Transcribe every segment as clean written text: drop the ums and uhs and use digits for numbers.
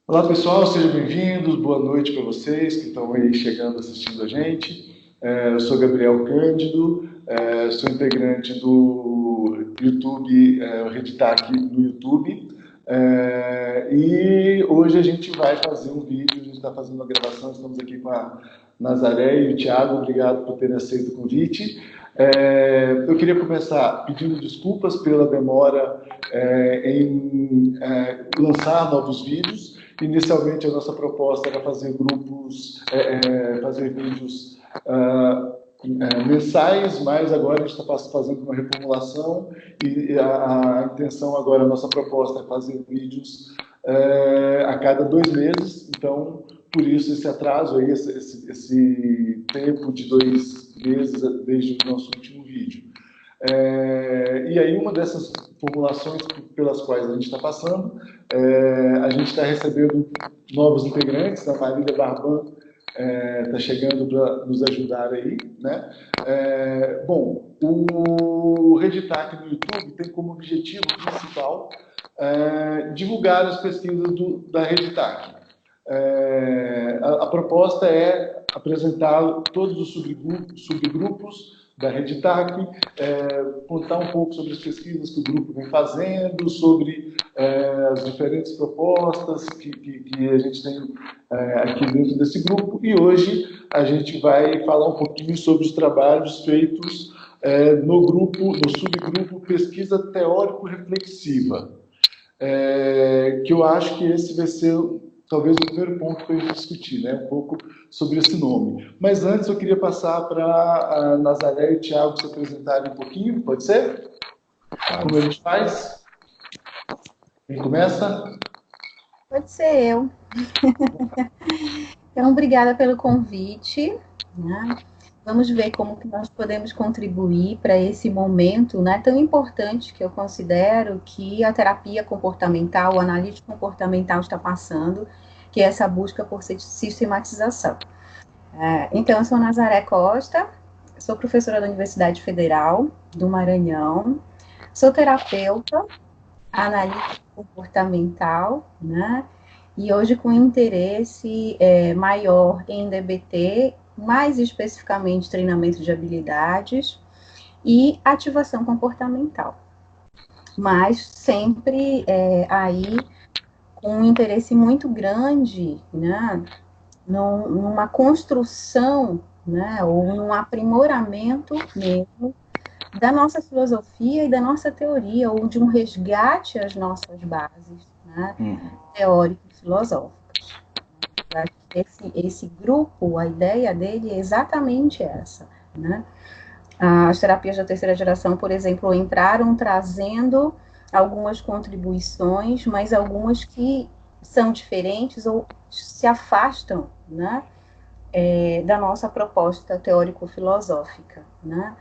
Olá pessoal, sejam bem-vindos, boa noite para vocês que estão aí chegando assistindo a gente. Eu sou Gabriel Cândido, sou integrante do YouTube, o Reditac no YouTube. E hoje a gente vai fazer um vídeo, a gente está fazendo uma gravação, estamos aqui com a Nazaré e o Thiago, obrigado por terem aceito o convite. Eu queria começar pedindo desculpas pela demora em lançar novos vídeos. Inicialmente, a nossa proposta era fazer grupos, fazer vídeos mensais, mas agora a gente está fazendo uma reformulação e a intenção agora, a nossa proposta é fazer vídeos a cada 2 meses. Então, por isso esse atraso aí, esse tempo de 2 meses desde o nosso último vídeo. E aí, uma dessas formulações pelas quais a gente está passando, a gente está recebendo novos integrantes, a Marília Barban está chegando para nos ajudar aí, né? Bom, o Reditac no YouTube tem como objetivo principal divulgar as pesquisas da Reditac. A proposta é apresentar todos os subgrupos da Reditac, contar um pouco sobre as pesquisas que o grupo vem fazendo, sobre as diferentes propostas que a gente tem aqui dentro desse grupo. E hoje a gente vai falar um pouquinho sobre os trabalhos feitos no subgrupo Pesquisa Teórico-Reflexiva, que eu acho que esse vai ser talvez o primeiro ponto para a gente discutir, né? Um pouco sobre esse nome. Mas antes eu queria passar para a Nazaré e o Thiago se apresentarem um pouquinho, pode ser? Como a gente faz? Quem começa? Pode ser eu. Então, obrigada pelo convite, né? Vamos ver como que nós podemos contribuir para esse momento, né, tão importante que eu considero que a terapia comportamental, o analítico comportamental está passando, que é essa busca por sistematização. Então, eu sou Nazaré Costa, sou professora da Universidade Federal do Maranhão, sou terapeuta, analítica comportamental, né? E hoje com interesse maior em DBT, mais especificamente treinamento de habilidades e ativação comportamental. Mas sempre aí com um interesse muito grande, né? Numa construção, né? Ou num aprimoramento mesmo da nossa filosofia e da nossa teoria, ou de um resgate às nossas bases, né, teórico-filosóficas. Esse grupo, a ideia dele é exatamente essa, né? As terapias da terceira geração, por exemplo, entraram trazendo algumas contribuições, mas algumas que são diferentes ou se afastam, né, da nossa proposta teórico-filosófica, né?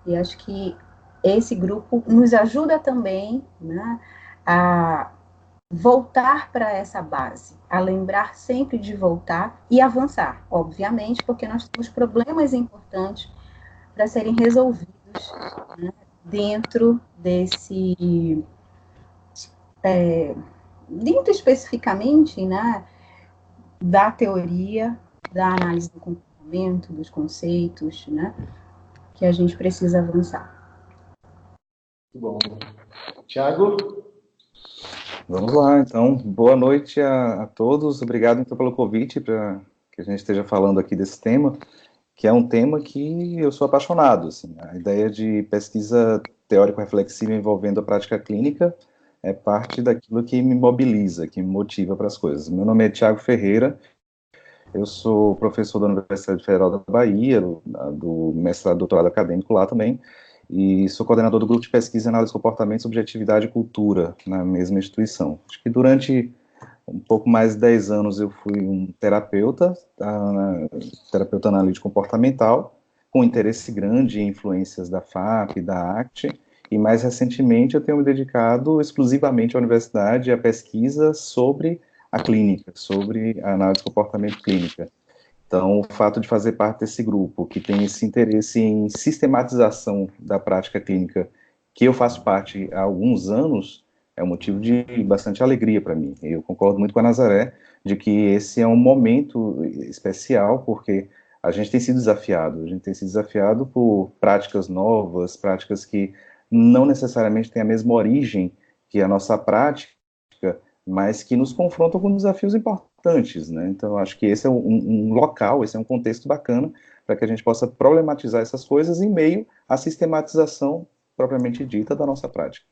E acho que esse grupo nos ajuda também, né, a voltar para essa base, a lembrar sempre de voltar e avançar, obviamente, porque nós temos problemas importantes para serem resolvidos, né, dentro desse, dentro especificamente, né, da teoria, da análise do comportamento, dos conceitos, né, que a gente precisa avançar. Muito bom. Thiago? Vamos lá, então. Boa noite a todos. Obrigado, então, pelo convite para que a gente esteja falando aqui desse tema, que é um tema que eu sou apaixonado. Assim. A ideia de pesquisa teórico-reflexiva envolvendo a prática clínica é parte daquilo que me mobiliza, que me motiva para as coisas. Meu nome é Thiago Ferreira, eu sou professor da Universidade Federal da Bahia, do mestrado e doutorado acadêmico lá também, e sou coordenador do grupo de pesquisa e análise de comportamento, subjetividade e cultura na mesma instituição. Acho que durante um pouco mais de 10 anos eu fui um terapeuta, terapeuta analítico comportamental, com interesse grande em influências da FAP, da ACT, e mais recentemente eu tenho me dedicado exclusivamente à universidade e à pesquisa sobre a clínica, sobre a análise de comportamento clínica. Então, o fato de fazer parte desse grupo, que tem esse interesse em sistematização da prática clínica, que eu faço parte há alguns anos, é um motivo de bastante alegria para mim. Eu concordo muito com a Nazaré de que esse é um momento especial, porque a gente tem sido desafiado por práticas novas, práticas que não necessariamente têm a mesma origem que a nossa prática, mas que nos confrontam com desafios importantes, né? Então, acho que esse é um local, esse é um contexto bacana para que a gente possa problematizar essas coisas em meio à sistematização propriamente dita da nossa prática.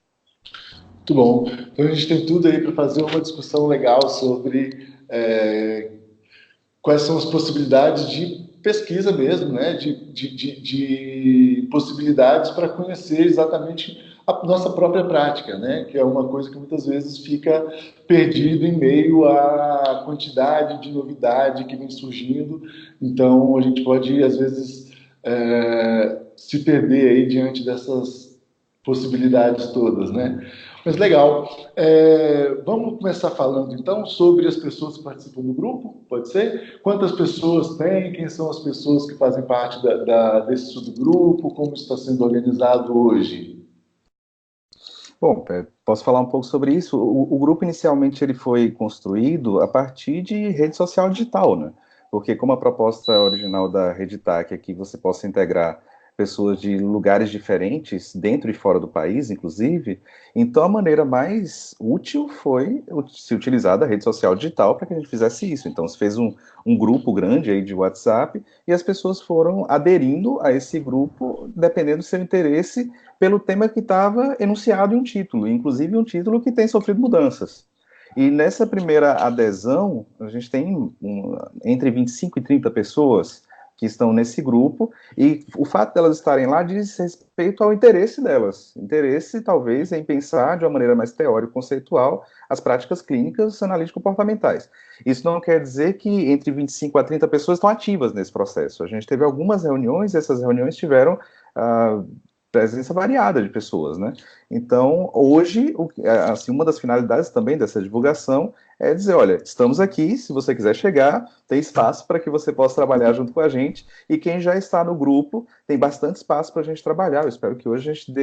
Muito bom. Então, a gente tem tudo aí para fazer uma discussão legal sobre quais são as possibilidades de pesquisa mesmo, né? De possibilidades para conhecer exatamente a nossa própria prática, né? Que é uma coisa que muitas vezes fica perdido em meio à quantidade de novidade que vem surgindo. Então, a gente pode, às vezes, se perder aí diante dessas possibilidades todas, né? Mas legal. Vamos começar falando, então, sobre as pessoas que participam do grupo, pode ser? Quantas pessoas tem? Quem são as pessoas que fazem parte desse subgrupo? Como está sendo organizado hoje? Bom, posso falar um pouco sobre isso. O grupo, inicialmente, ele foi construído a partir de rede social digital, né? Porque como a proposta original da Reditac é que você possa integrar pessoas de lugares diferentes, dentro e fora do país, inclusive, então a maneira mais útil foi se utilizar da rede social digital para que a gente fizesse isso. Então se fez um grupo grande aí de WhatsApp e as pessoas foram aderindo a esse grupo, dependendo do seu interesse, pelo tema que estava enunciado em um título, inclusive um título que tem sofrido mudanças. E nessa primeira adesão, a gente tem entre 25 e 30 pessoas que estão nesse grupo, e o fato delas estarem lá diz respeito ao interesse delas. Interesse, talvez, em pensar de uma maneira mais teórico-conceitual as práticas clínicas analítico-comportamentais. Isso não quer dizer que entre 25 a 30 pessoas estão ativas nesse processo. A gente teve algumas reuniões, e essas reuniões tiveram presença variada de pessoas, né? Então, hoje, assim, uma das finalidades também dessa divulgação é dizer, olha, estamos aqui, se você quiser chegar, tem espaço para que você possa trabalhar junto com a gente, e quem já está no grupo, tem bastante espaço para a gente trabalhar. Eu espero que hoje a gente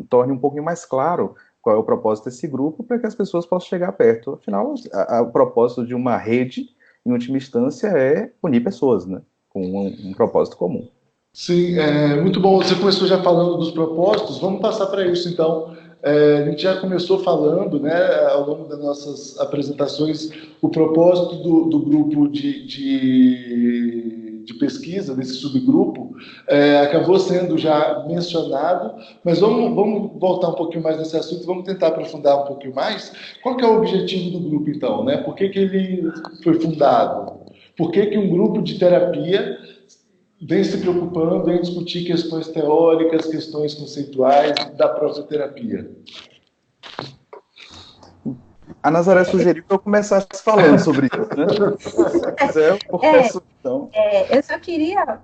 torne um pouquinho mais claro qual é o propósito desse grupo, para que as pessoas possam chegar perto. Afinal, o propósito de uma rede, em última instância, é unir pessoas, né? Com um propósito comum. Sim, muito bom. Você começou já falando dos propósitos, vamos passar para isso então. A gente já começou falando, né, ao longo das nossas apresentações, o propósito do grupo de pesquisa, desse subgrupo, acabou sendo já mencionado, mas vamos voltar um pouquinho mais nesse assunto, vamos tentar aprofundar um pouquinho mais. Qual que é o objetivo do grupo, então, né? Por que ele foi fundado? Por que um grupo de terapia vem se preocupando em discutir questões teóricas, questões conceituais da própria terapia? A Nazaré sugeriu que eu começasse falando sobre isso, né? Se quiser, eu começo, então. Eu só queria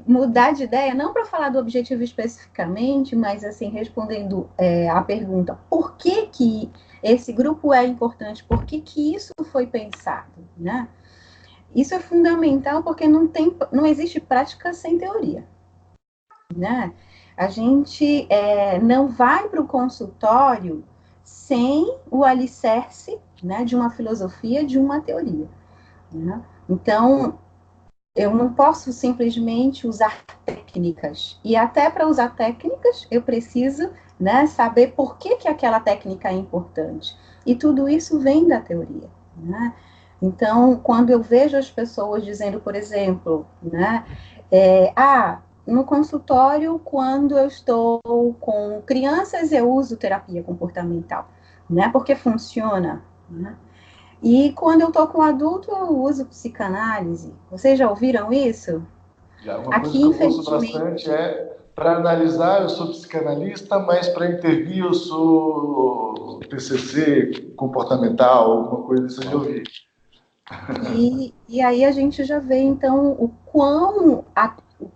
mudar de ideia, não para falar do objetivo especificamente, mas assim, respondendo a pergunta, por que esse grupo é importante? Por que isso foi pensado, né? Isso é fundamental porque não existe prática sem teoria, né? A gente não vai para o consultório sem o alicerce, né, de uma filosofia, de uma teoria, né? Então, eu não posso simplesmente usar técnicas. E até para usar técnicas, eu preciso, né, saber por que aquela técnica é importante. E tudo isso vem da teoria, né? Então, quando eu vejo as pessoas dizendo, por exemplo, né, no consultório, quando eu estou com crianças, eu uso terapia comportamental, né, porque funciona, né? E quando eu estou com adulto, eu uso psicanálise. Vocês já ouviram isso? Já, uma coisa que eu ouço bastante para analisar, eu sou psicanalista, mas para intervir, eu sou TCC comportamental, alguma coisa desse eu já ouvi. E aí a gente já vê, então, o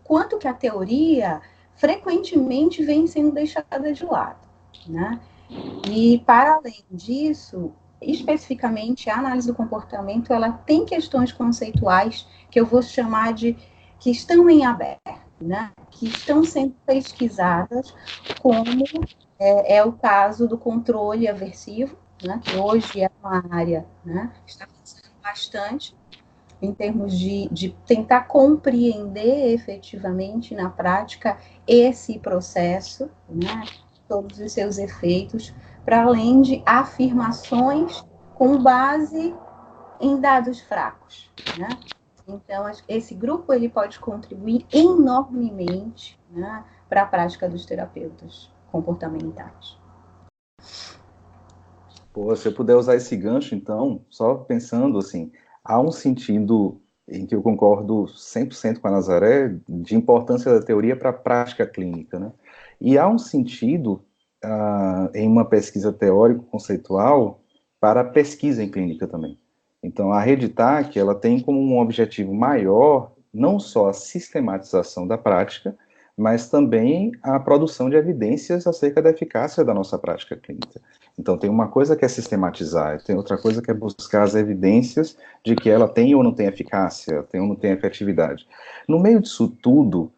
quanto que a teoria frequentemente vem sendo deixada de lado, né? E, para além disso, especificamente, a análise do comportamento, ela tem questões conceituais que eu vou chamar de que estão em aberto, né? Que estão sendo pesquisadas como é o caso do controle aversivo, né, que hoje é uma área, né, que está avançando bastante em termos de tentar compreender efetivamente na prática esse processo, né, todos os seus efeitos, para além de afirmações com base em dados fracos, né? Então, esse grupo ele pode contribuir enormemente, né, para a prática dos terapeutas comportamentais. Pô, se eu puder usar esse gancho, então, só pensando assim, há um sentido em que eu concordo 100% com a Nazaré, de importância da teoria para a prática clínica, né? E há um sentido em uma pesquisa teórico-conceitual para a pesquisa em clínica também. Então, a Rede TAC, ela tem como um objetivo maior, não só a sistematização da prática, mas também a produção de evidências acerca da eficácia da nossa prática clínica. Então, tem uma coisa que é sistematizar, tem outra coisa que é buscar as evidências de que ela tem ou não tem eficácia, tem ou não tem efetividade. No meio disso tudo,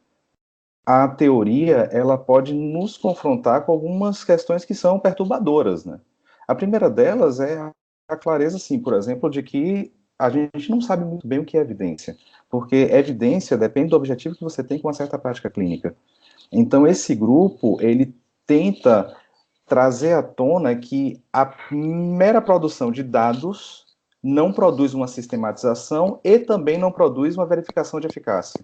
a teoria, ela pode nos confrontar com algumas questões que são perturbadoras, né? A primeira delas é a clareza, assim, por exemplo, de que a gente não sabe muito bem o que é evidência, porque evidência depende do objetivo que você tem com uma certa prática clínica. Então, esse grupo, ele tenta trazer à tona que a mera produção de dados não produz uma sistematização e também não produz uma verificação de eficácia.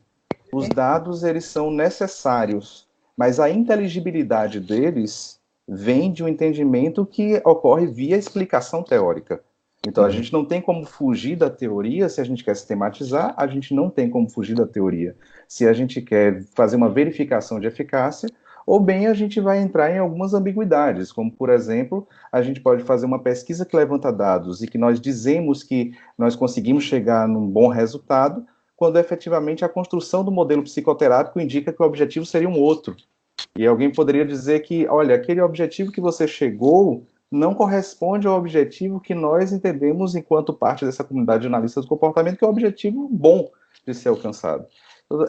Os dados, eles são necessários, mas a inteligibilidade deles vem de um entendimento que ocorre via explicação teórica. Então, a gente não tem como fugir da teoria se a gente quer sistematizar, a gente não tem como fugir da teoria se a gente quer fazer uma verificação de eficácia, ou bem a gente vai entrar em algumas ambiguidades, como, por exemplo, a gente pode fazer uma pesquisa que levanta dados e que nós dizemos que nós conseguimos chegar num bom resultado, quando efetivamente a construção do modelo psicoterápico indica que o objetivo seria um outro. E alguém poderia dizer que, olha, aquele objetivo que você chegou não corresponde ao objetivo que nós entendemos enquanto parte dessa comunidade de analistas do comportamento, que é o objetivo bom de ser alcançado.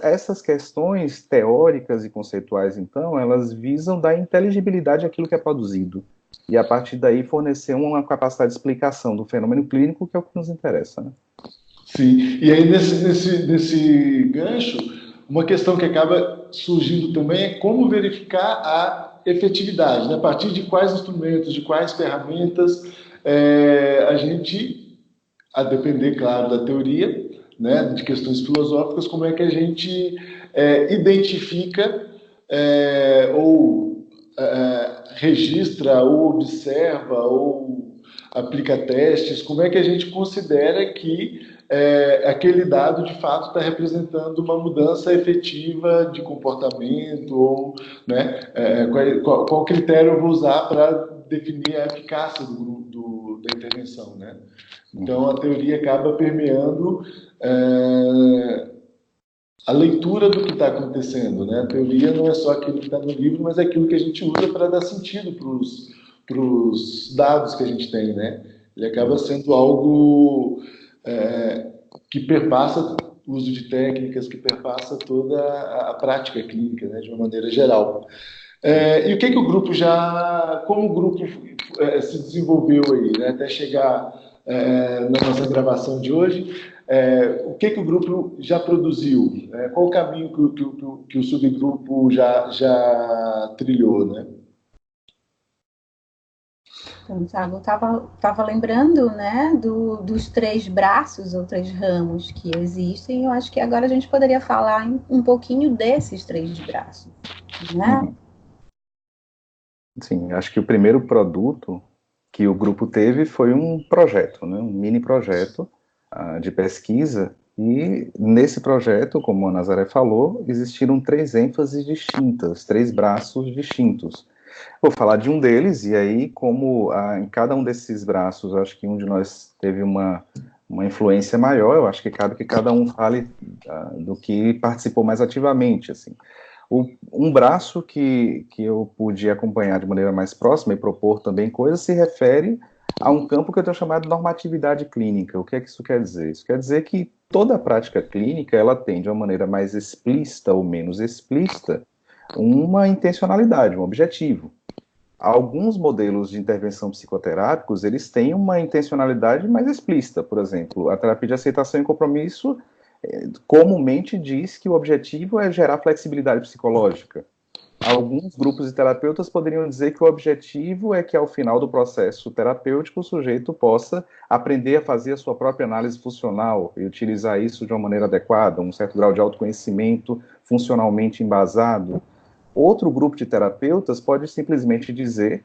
Essas questões teóricas e conceituais, então, elas visam dar inteligibilidade àquilo que é produzido. E, a partir daí, fornecer uma capacidade de explicação do fenômeno clínico, que é o que nos interessa, né? Sim, e aí nesse gancho, uma questão que acaba surgindo também é como verificar a efetividade, né? A partir de quais instrumentos, de quais ferramentas a gente, a depender, claro, da teoria, né, de questões filosóficas, como é que a gente identifica ou registra, ou observa, ou aplica testes, como é que a gente considera que aquele dado de fato está representando uma mudança efetiva de comportamento, ou né, qual critério eu vou usar para definir a eficácia da intervenção, né? Então, a teoria acaba permeando a leitura do que está acontecendo, né? A teoria não é só aquilo que está no livro, mas é aquilo que a gente usa para dar sentido para os dados que a gente tem, né? Ele acaba sendo algo que perpassa o uso de técnicas, que perpassa toda a prática clínica, né? De uma maneira geral. E o que o grupo como o grupo se desenvolveu aí, né? Até chegar na nossa gravação de hoje, o que o grupo já produziu? Qual o caminho que o subgrupo já trilhou, né? Então, Thiago, eu estava lembrando, né, dos 3 braços ou 3 ramos que existem. Eu acho que agora a gente poderia falar um pouquinho desses 3 braços, né? Sim, acho que o primeiro produto que o grupo teve foi um projeto, né, um mini projeto de pesquisa, e nesse projeto, como a Nazaré falou, existiram 3 ênfases distintas, 3 braços distintos. Vou falar de um deles, e aí, como em cada um desses braços, acho que um de nós teve uma influência maior, eu acho que cabe que cada um fale do que participou mais ativamente, assim. Um braço que eu pude acompanhar de maneira mais próxima e propor também coisas se refere a um campo que eu tenho chamado de normatividade clínica. O que é que isso quer dizer? Isso quer dizer que toda a prática clínica, ela tem, de uma maneira mais explícita ou menos explícita, uma intencionalidade, um objetivo. Alguns modelos de intervenção psicoterápicos, eles têm uma intencionalidade mais explícita. Por exemplo, a terapia de aceitação e compromisso comumente diz que o objetivo é gerar flexibilidade psicológica. Alguns grupos de terapeutas poderiam dizer que o objetivo é que, ao final do processo terapêutico, o sujeito possa aprender a fazer a sua própria análise funcional e utilizar isso de uma maneira adequada, um certo grau de autoconhecimento funcionalmente embasado. Outro grupo de terapeutas pode simplesmente dizer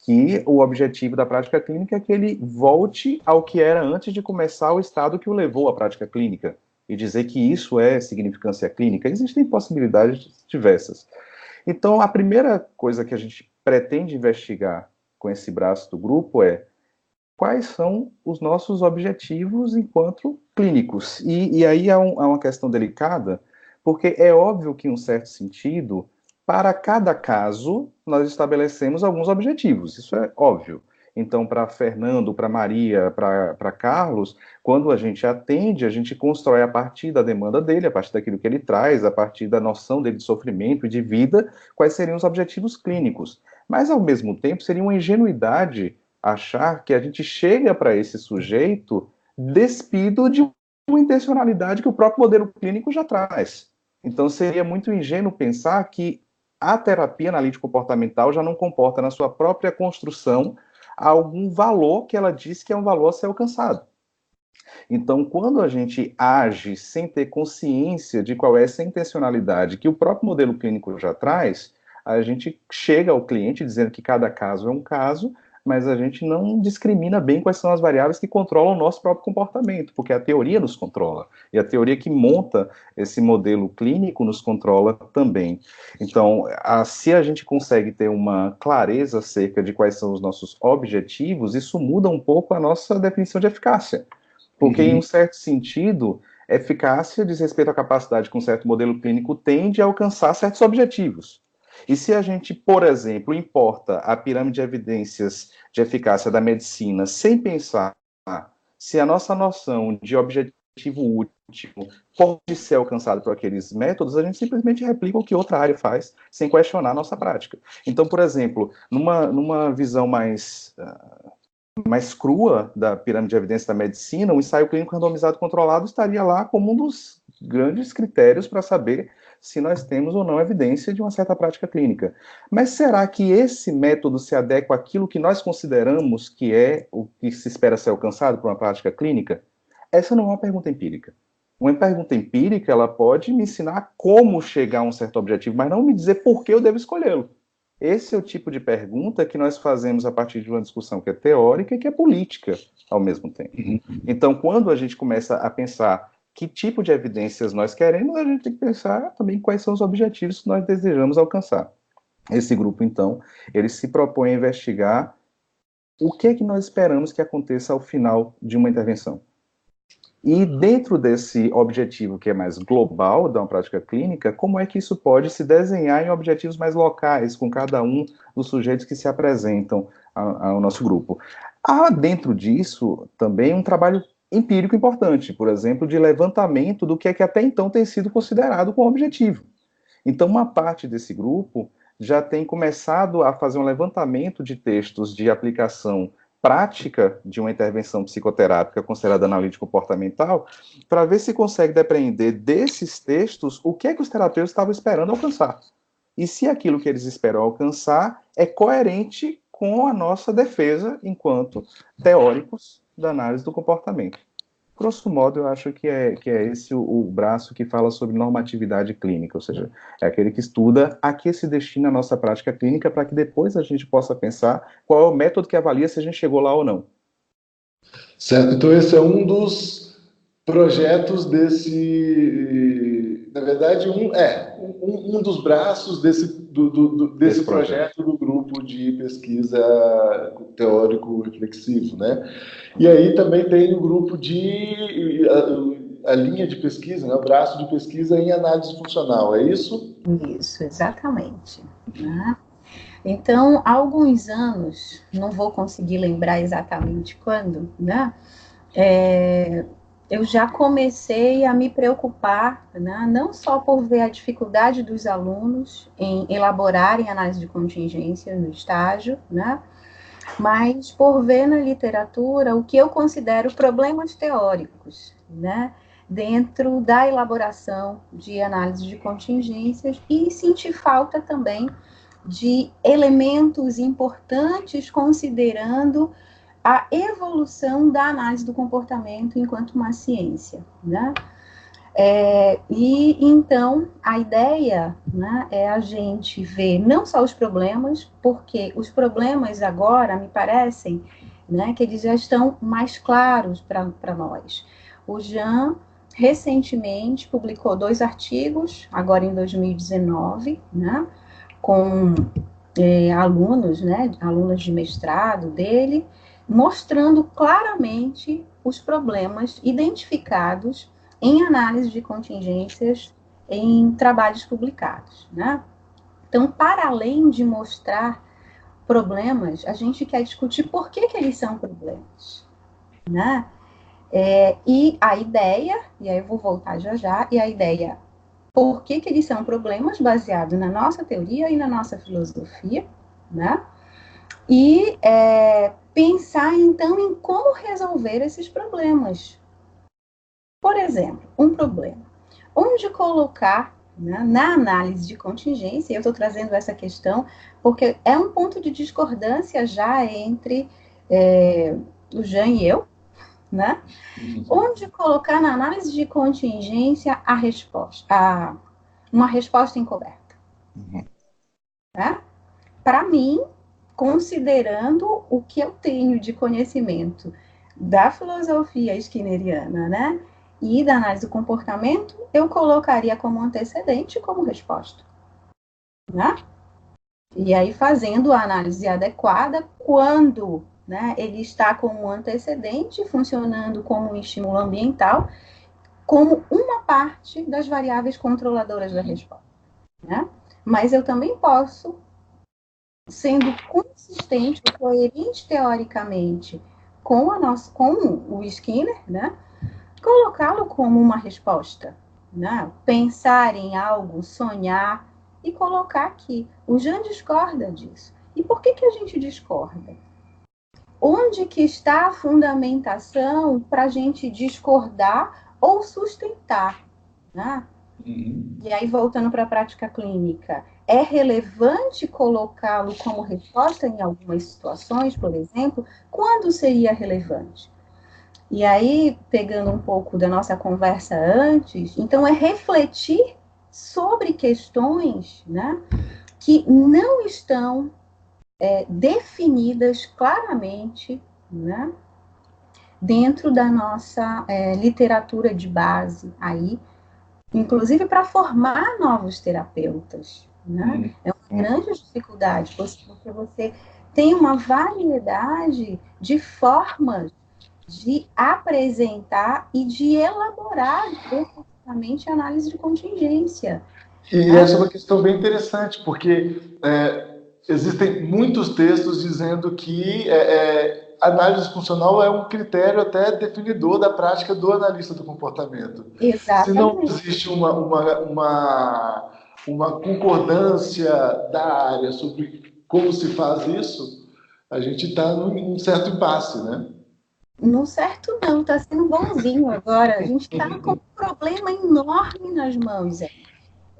que o objetivo da prática clínica é que ele volte ao que era antes de começar o estado que o levou à prática clínica, e dizer que isso é significância clínica. Existem possibilidades diversas. Então, a primeira coisa que a gente pretende investigar com esse braço do grupo é quais são os nossos objetivos enquanto clínicos. E aí há uma questão delicada, porque é óbvio que, em um certo sentido, para cada caso, nós estabelecemos alguns objetivos, isso é óbvio. Então, para Fernando, para Maria, para Carlos, quando a gente atende, a gente constrói a partir da demanda dele, a partir daquilo que ele traz, a partir da noção dele de sofrimento e de vida, quais seriam os objetivos clínicos. Mas, ao mesmo tempo, seria uma ingenuidade achar que a gente chega para esse sujeito despido de uma intencionalidade que o próprio modelo clínico já traz. Então, seria muito ingênuo pensar que a terapia analítico-comportamental já não comporta na sua própria construção algum valor que ela diz que é um valor a ser alcançado. Então, quando a gente age sem ter consciência de qual é essa intencionalidade que o próprio modelo clínico já traz, a gente chega ao cliente dizendo que cada caso é um caso, mas a gente não discrimina bem quais são as variáveis que controlam o nosso próprio comportamento, porque a teoria nos controla, e a teoria que monta esse modelo clínico nos controla também. Então, se a gente consegue ter uma clareza acerca de quais são os nossos objetivos, isso muda um pouco a nossa definição de eficácia, porque, em um certo sentido, eficácia diz respeito à capacidade que um certo modelo clínico tem de alcançar certos objetivos. E se a gente, por exemplo, importa a pirâmide de evidências de eficácia da medicina sem pensar se a nossa noção de objetivo último pode ser alcançado por aqueles métodos, a gente simplesmente replica o que outra área faz sem questionar a nossa prática. Então, por exemplo, numa visão mais crua da pirâmide de evidências da medicina, o ensaio clínico randomizado controlado estaria lá como um dos grandes critérios para saber se nós temos ou não evidência de uma certa prática clínica. Mas será que esse método se adequa àquilo que nós consideramos que é o que se espera ser alcançado por uma prática clínica? Essa não é uma pergunta empírica. Uma pergunta empírica, ela pode me ensinar como chegar a um certo objetivo, mas não me dizer por que eu devo escolhê-lo. Esse é o tipo de pergunta que nós fazemos a partir de uma discussão que é teórica e que é política ao mesmo tempo. Então, quando a gente começa a pensar que tipo de evidências nós queremos, a gente tem que pensar também quais são os objetivos que nós desejamos alcançar. Esse grupo, então, ele se propõe a investigar o que é que nós esperamos que aconteça ao final de uma intervenção. E dentro desse objetivo que é mais global da uma prática clínica, como é que isso pode se desenhar em objetivos mais locais, com cada um dos sujeitos que se apresentam ao nosso grupo? Há dentro disso também um trabalho empírico importante, por exemplo, de levantamento do que é que até então tem sido considerado como objetivo. Então, uma parte desse grupo já tem começado a fazer um levantamento de textos de aplicação prática de uma intervenção psicoterápica considerada analítico-comportamental, para ver se consegue depreender desses textos o que é que os terapeutas estavam esperando alcançar. E se aquilo que eles esperam alcançar é coerente com a nossa defesa enquanto teóricos da análise do comportamento. Grosso modo, eu acho que é esse o braço que fala sobre normatividade clínica, ou seja, é aquele que estuda a que se destina a nossa prática clínica para que depois a gente possa pensar qual é o método que avalia se a gente chegou lá ou não. Certo, então esse é um dos projetos desse, na verdade, um dos braços desse projeto do grupo de pesquisa teórico reflexivo, né? E aí também tem o grupo de a linha de pesquisa, né? O braço de pesquisa em análise funcional, é isso? Isso, exatamente. Né? Então, há alguns anos, não vou conseguir lembrar exatamente quando, né? eu já comecei a me preocupar, né, não só por ver a dificuldade dos alunos em elaborarem análise de contingência no estágio, né, mas por ver na literatura o que eu considero problemas teóricos, né, dentro da elaboração de análise de contingências e sentir falta também de elementos importantes considerando a evolução da análise do comportamento enquanto uma ciência, né? E então a ideia, né, é a gente ver não só os problemas, porque os problemas agora me parecem, né, que eles já estão mais claros para nós. O Jean recentemente publicou 2 artigos, agora em 2019, né, com alunos, né, alunos de mestrado dele, mostrando claramente os problemas identificados em análise de contingências em trabalhos publicados, né? Então, para além de mostrar problemas, a gente quer discutir por que eles são problemas, né? E a ideia, e aí eu vou voltar já, e a ideia, por que eles são problemas baseado na nossa teoria e na nossa filosofia, né? E pensar, então, em como resolver esses problemas. Por exemplo, um problema. Onde colocar, né, na análise de contingência, eu estou trazendo essa questão porque é um ponto de discordância já entre o Jean e eu, né? Onde colocar na análise de contingência a resposta, uma resposta encoberta. Né? Para mim, considerando o que eu tenho de conhecimento da filosofia skinneriana, né, e da análise do comportamento, eu colocaria como antecedente e como resposta, né? E aí fazendo a análise adequada quando, né, ele está como antecedente, funcionando como um estímulo ambiental, como uma parte das variáveis controladoras da resposta, né? Mas eu também posso, sendo consistente, coerente teoricamente com o Skinner, né, colocá-lo como uma resposta, né, pensar em algo, sonhar e colocar aqui. O Jean discorda disso. E por que a gente discorda? Onde que está a fundamentação para a gente discordar ou sustentar, né? E aí, voltando para a prática clínica, é relevante colocá-lo como resposta em algumas situações, por exemplo? Quando seria relevante? E aí, pegando um pouco da nossa conversa antes, então é refletir sobre questões, né, que não estão definidas claramente, né, dentro da nossa literatura de base aí, inclusive para formar novos terapeutas, né? É uma grande dificuldade, porque você tem uma variedade de formas de apresentar e de elaborar efetivamente a análise de contingência. E essa é uma questão bem interessante, porque existem muitos textos dizendo que análise funcional é um critério até definidor da prática do analista do comportamento. Exatamente. Se não existe uma concordância da área sobre como se faz isso, a gente está num certo impasse, né? No certo não, está sendo bonzinho agora. A gente está com um problema enorme nas mãos.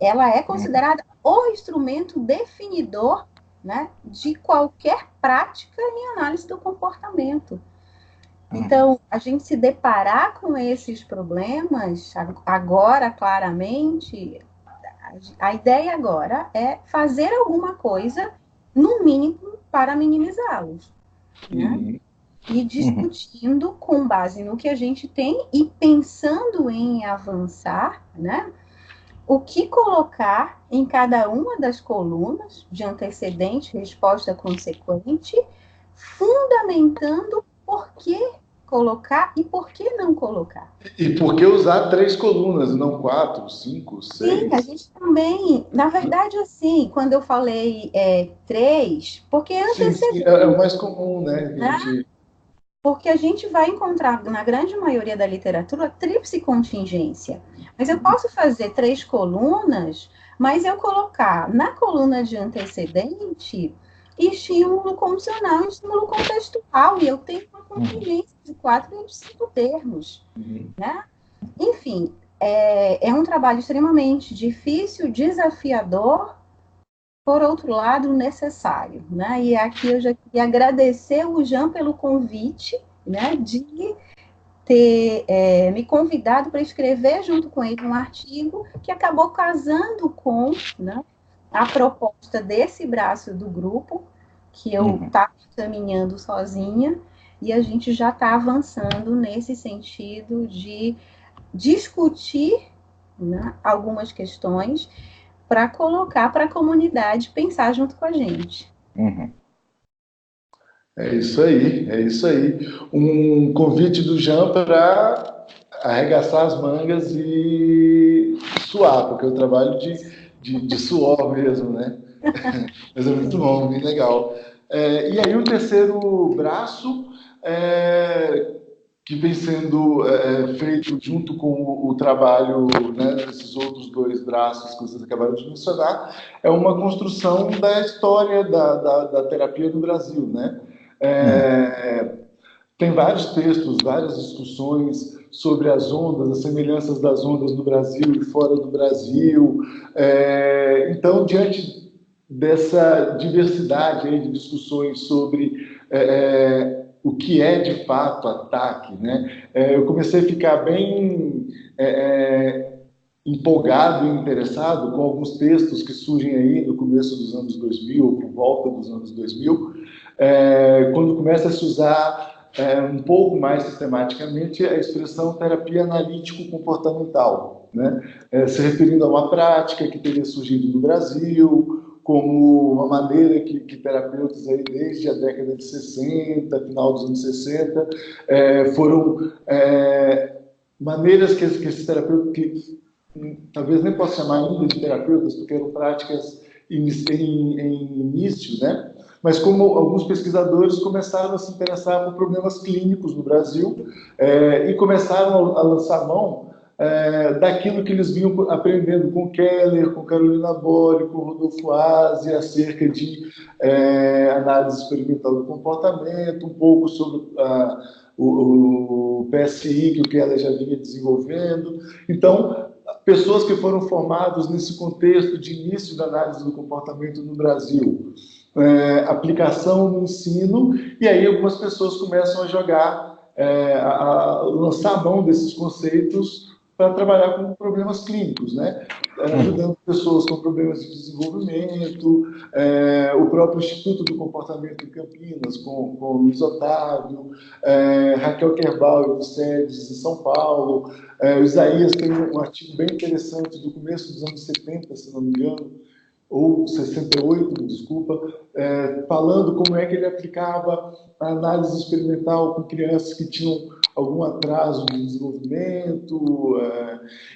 Ela é considerada o instrumento definidor, né, de qualquer prática em análise do comportamento. Então, a gente se deparar com esses problemas agora, claramente, a ideia agora é fazer alguma coisa, no mínimo, para minimizá-los. Né? E discutindo com base no que a gente tem e pensando em avançar, né? O que colocar em cada uma das colunas de antecedente, resposta consequente, fundamentando por que colocar e por que não colocar. E por que usar 3 colunas, não 4, 5, 6? Sim, a gente também, na verdade, assim, quando eu falei 3, porque antecedente... Sim, é o mais comum, né? Porque a gente vai encontrar, na grande maioria da literatura, tríplice contingência. Mas eu posso fazer 3 colunas, mas eu colocar na coluna de antecedente estímulo condicional e estímulo contextual, e eu tenho uma contingência de 4 e de 5 termos. Né? Enfim, é um trabalho extremamente difícil, desafiador, por outro lado, necessário. Né? E aqui eu já queria agradecer o Jean pelo convite, né, de ter me convidado para escrever junto com ele um artigo que acabou casando com, né, a proposta desse braço do grupo, que eu estava caminhando sozinha, e a gente já está avançando nesse sentido de discutir, né, algumas questões para colocar para a comunidade pensar junto com a gente. É isso aí, é isso aí. Um convite do Jean para arregaçar as mangas e suar, porque é um trabalho de suor mesmo, né? Mas é muito bom, bem legal. E aí o terceiro braço, que vem sendo feito junto com o trabalho, né, desses outros 2 braços que vocês acabaram de mencionar, é uma construção da história da terapia no Brasil, né? Tem vários textos, várias discussões sobre as ondas, as semelhanças das ondas no Brasil e fora do Brasil. Então, diante dessa diversidade aí de discussões sobre o que é de fato ataque, né? Eu comecei a ficar bem empolgado e interessado com alguns textos que surgem aí no começo dos anos 2000, ou por volta dos anos 2000, quando começa a se usar um pouco mais sistematicamente a expressão terapia analítico-comportamental, né? Se referindo a uma prática que teria surgido no Brasil, como uma maneira que terapeutas aí desde a década de 60, final dos anos 60, foram maneiras que esses terapeutas, que talvez nem possa chamar ainda de terapeutas, porque eram práticas em início, né? Mas como alguns pesquisadores começaram a se interessar por problemas clínicos no Brasil e começaram a lançar mão daquilo que eles vinham aprendendo com Keller, com Carolina Bolle, com Rodolfo Aze, acerca de análise experimental do comportamento, um pouco sobre o PSI, que o Keller já vinha desenvolvendo. Então, pessoas que foram formadas nesse contexto de início da análise do comportamento no Brasil, aplicação no ensino, e aí algumas pessoas começam a jogar, a lançar a mão desses conceitos para trabalhar com problemas clínicos, né? Ajudando pessoas com problemas de desenvolvimento, o próprio Instituto do Comportamento em Campinas, com Luiz Otávio, Raquel Kerbal e o SEDES em São Paulo, o Isaías tem um artigo bem interessante do começo dos anos 70, se não me engano, ou 68, desculpa, falando como é que ele aplicava a análise experimental com crianças que tinham algum atraso de desenvolvimento.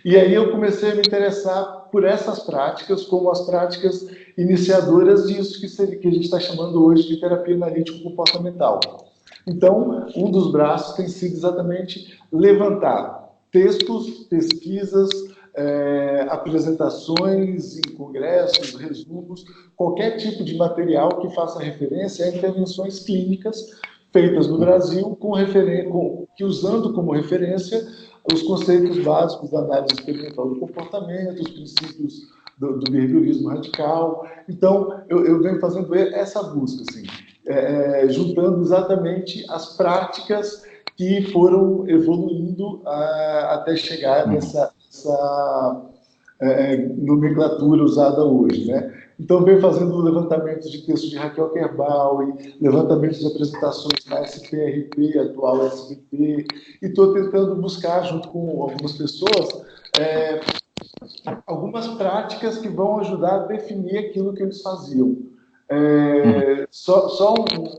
E aí eu comecei a me interessar por essas práticas como as práticas iniciadoras disso que a gente está chamando hoje de terapia analítico-comportamental. Então, um dos braços tem sido exatamente levantar textos, pesquisas, apresentações em congressos, resumos, qualquer tipo de material que faça referência a intervenções clínicas feitas no Brasil, que usando como referência os conceitos básicos da análise experimental do comportamento, os princípios do behaviorismo radical. Então, eu venho fazendo essa busca, assim, juntando exatamente as práticas que foram evoluindo até chegar nessa nomenclatura usada hoje, né? Então, venho fazendo levantamentos de textos de Raquel Kerbal, levantamentos de apresentações na SPRP, atual SBP, e estou tentando buscar, junto com algumas pessoas, algumas práticas que vão ajudar a definir aquilo que eles faziam. Só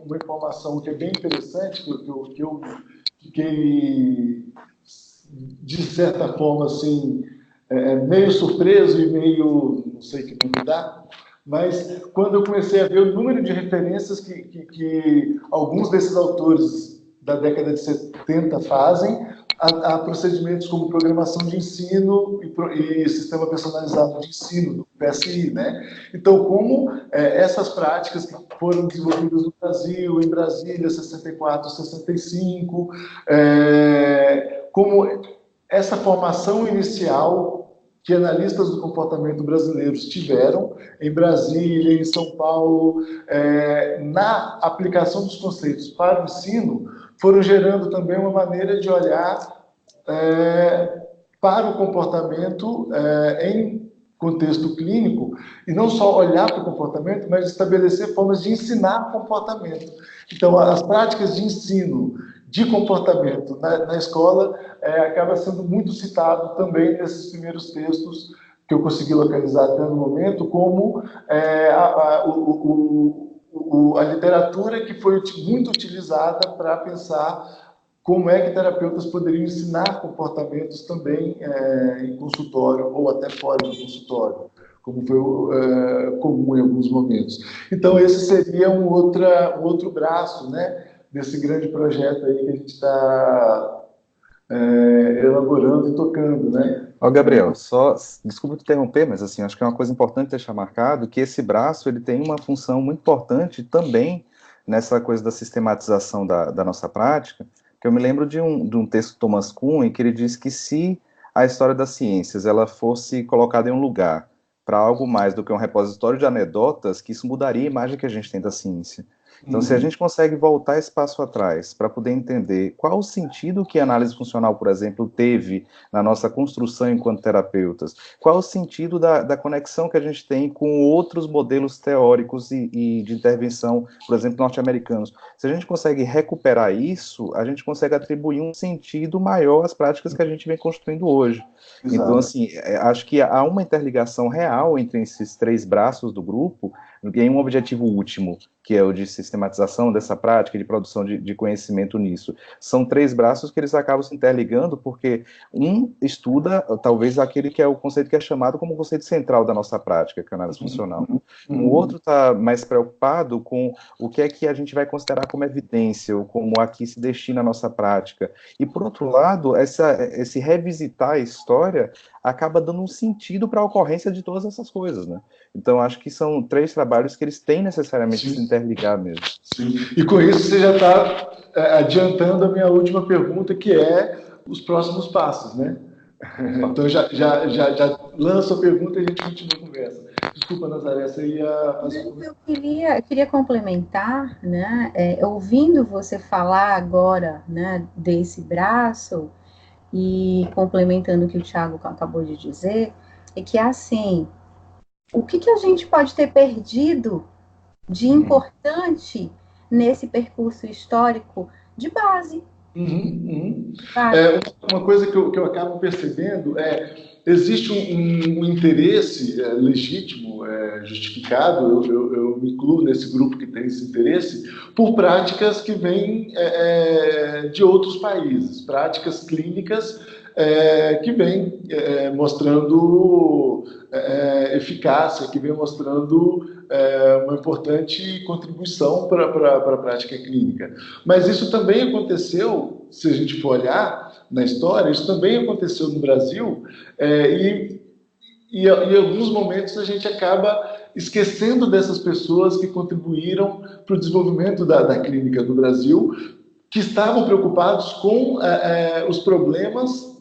uma informação que é bem interessante, que eu fiquei, de certa forma, assim, meio surpreso e meio, não sei o que me dá, mas quando eu comecei a ver o número de referências que alguns desses autores da década de 70 fazem, a procedimentos como programação de ensino e sistema personalizado de ensino, do PSI, né? Então, como essas práticas que foram desenvolvidas no Brasil, em Brasília, 64, 65, como essa formação inicial que analistas do comportamento brasileiros tiveram em Brasília, em São Paulo, na aplicação dos conceitos para o ensino, foram gerando também uma maneira de olhar para o comportamento em contexto clínico, e não só olhar para o comportamento, mas estabelecer formas de ensinar comportamento. Então, as práticas de ensino de comportamento na escola acaba sendo muito citado também nesses primeiros textos que eu consegui localizar até no momento, como a literatura que foi muito utilizada para pensar como é que terapeutas poderiam ensinar comportamentos também em consultório ou até fora do consultório, como foi comum em alguns momentos. Então, esse seria um outro braço, né, desse grande projeto aí que a gente está elaborando e tocando, né? Ó, Gabriel, só desculpa te interromper, mas assim, acho que é uma coisa importante deixar marcado que esse braço ele tem uma função muito importante também nessa coisa da sistematização da nossa prática, que eu me lembro de um texto do Thomas Kuhn em que ele diz que se a história das ciências ela fosse colocada em um lugar para algo mais do que um repositório de anedotas, que isso mudaria a imagem que a gente tem da ciência. Então, se a gente consegue voltar esse passo atrás para poder entender qual o sentido que a análise funcional, por exemplo, teve na nossa construção enquanto terapeutas, qual o sentido da conexão que a gente tem com outros modelos teóricos e de intervenção, por exemplo, norte-americanos. Se a gente consegue recuperar isso, a gente consegue atribuir um sentido maior às práticas que a gente vem construindo hoje. Exato. Então, assim, acho que há uma interligação real entre esses três braços do grupo e um objetivo último, que é o de sistematização dessa prática, de produção de conhecimento nisso. São três braços que eles acabam se interligando, porque um estuda, talvez, aquele que é o conceito que é chamado como o conceito central da nossa prática, que é a análise funcional. O outro está mais preocupado com o que é que a gente vai considerar como evidência, ou como aqui se destina a nossa prática. E, por outro lado, esse revisitar a história acaba dando um sentido para a ocorrência de todas essas coisas, né? Então, acho que são três trabalhos que eles têm necessariamente que se interligar mesmo. Sim. E com isso você já está adiantando a minha última pergunta, que é os próximos passos, né? Então, já lanço a pergunta e a gente continua a conversa. Desculpa, Nazaré, você ia fazer... Eu queria complementar, né? Ouvindo você falar agora, né, desse braço, e complementando o que o Thiago acabou de dizer, é que, assim, o que a gente pode ter perdido de importante nesse percurso histórico de base? Uma coisa que eu acabo percebendo existe um interesse legítimo, justificado, eu me incluo nesse grupo que tem esse interesse, por práticas que vêm de outros países, práticas clínicas que vêm mostrando eficácia, que vêm mostrando uma importante contribuição para a prática clínica. Mas isso também aconteceu, se a gente for olhar na história, isso também aconteceu no Brasil, e em alguns momentos a gente acaba esquecendo dessas pessoas que contribuíram para o desenvolvimento da clínica no Brasil, que estavam preocupados com os problemas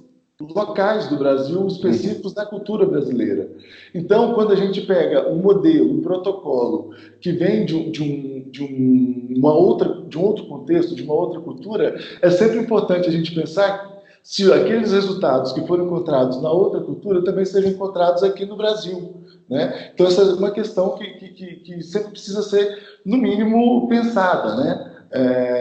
locais do Brasil, específicos da cultura brasileira. Então, quando a gente pega um modelo, um protocolo que vem de um outro contexto, de uma outra cultura, é sempre importante a gente pensar se aqueles resultados que foram encontrados na outra cultura também sejam encontrados aqui no Brasil, né? Então, essa é uma questão que sempre precisa ser, no mínimo, pensada, né?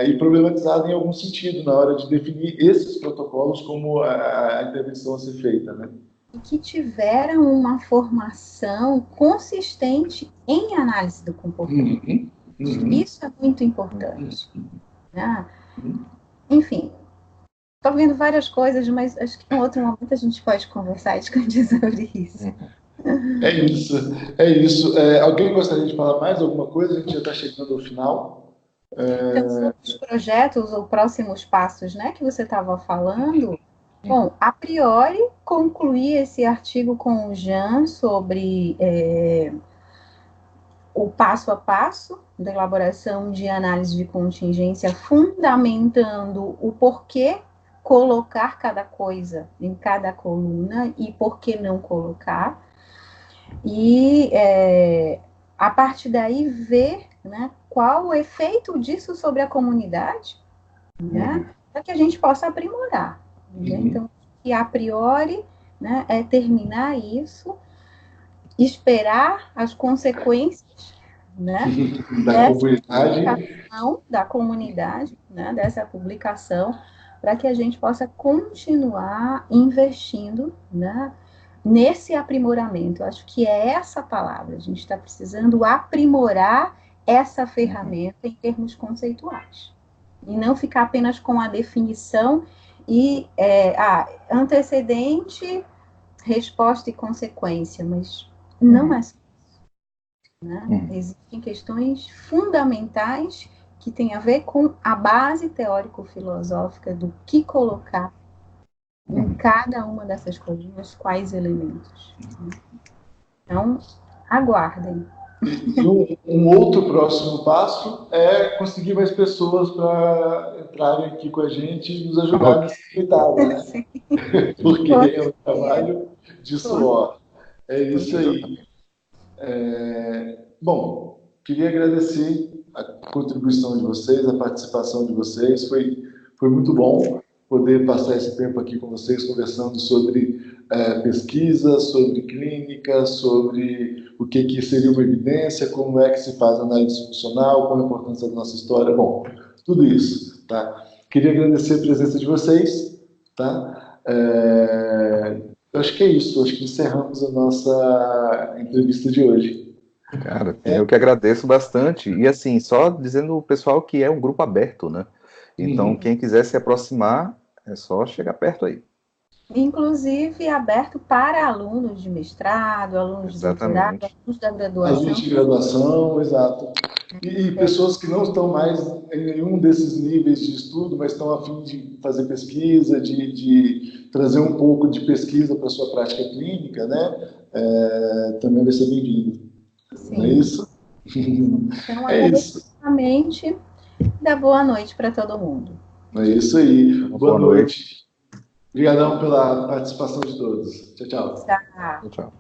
E problematizado em algum sentido na hora de definir esses protocolos como a intervenção a ser feita, né? E que tiveram uma formação consistente em análise do comportamento. Isso é muito importante. Né? Enfim, estou vendo várias coisas, mas acho que em outro momento a gente pode conversar e discutir sobre isso. É isso. Alguém gostaria de falar mais alguma coisa? A gente já está chegando ao final. Então, sobre os projetos ou próximos passos, né, que você estava falando, bom, a priori, concluir esse artigo com o Jean sobre o passo a passo da elaboração de análise de contingência, fundamentando o porquê colocar cada coisa em cada coluna e por que não colocar. E a partir daí ver, né, qual o efeito disso sobre a comunidade, né, para que a gente possa aprimorar. Né? Então, que a priori, né, é terminar isso, esperar as consequências, né, da comunidade, né, dessa publicação, para que a gente possa continuar investindo, né, nesse aprimoramento. Eu acho que é essa palavra. A gente está precisando aprimorar essa ferramenta em termos conceituais. E não ficar apenas com a definição e antecedente, resposta e consequência, mas não é só isso. Né? Existem questões fundamentais que têm a ver com a base teórico-filosófica do que colocar em cada uma dessas colunas, quais elementos. Então, aguardem. E um outro próximo passo é conseguir mais pessoas para entrarem aqui com a gente e nos ajudar nessa empreitada, né? Porque é um trabalho de suor. É isso aí. Bom, queria agradecer a contribuição de vocês, a participação de vocês. Foi muito bom poder passar esse tempo aqui com vocês, conversando sobre pesquisa, sobre clínica, sobre o que seria uma evidência, como é que se faz análise funcional, qual a importância da nossa história. Bom, tudo isso, tá? Queria agradecer a presença de vocês, tá? Eu acho que é isso. Acho que encerramos a nossa entrevista de hoje. Cara, eu que agradeço bastante. E assim, só dizendo ao pessoal que é um grupo aberto, né? Então, quem quiser se aproximar, é só chegar perto aí. Inclusive, aberto para alunos de mestrado, alunos de doutorado, alunos da graduação. Alunos de graduação, exato. E pessoas que não estão mais em nenhum desses níveis de estudo, mas estão a fim de fazer pesquisa, de trazer um pouco de pesquisa para a sua prática clínica, né? Também vai ser bem-vindo. Não é isso? Então, é isso. Dá boa noite para todo mundo. É isso aí. Boa noite. Obrigadão pela participação de todos. Tchau, tchau. Tchau.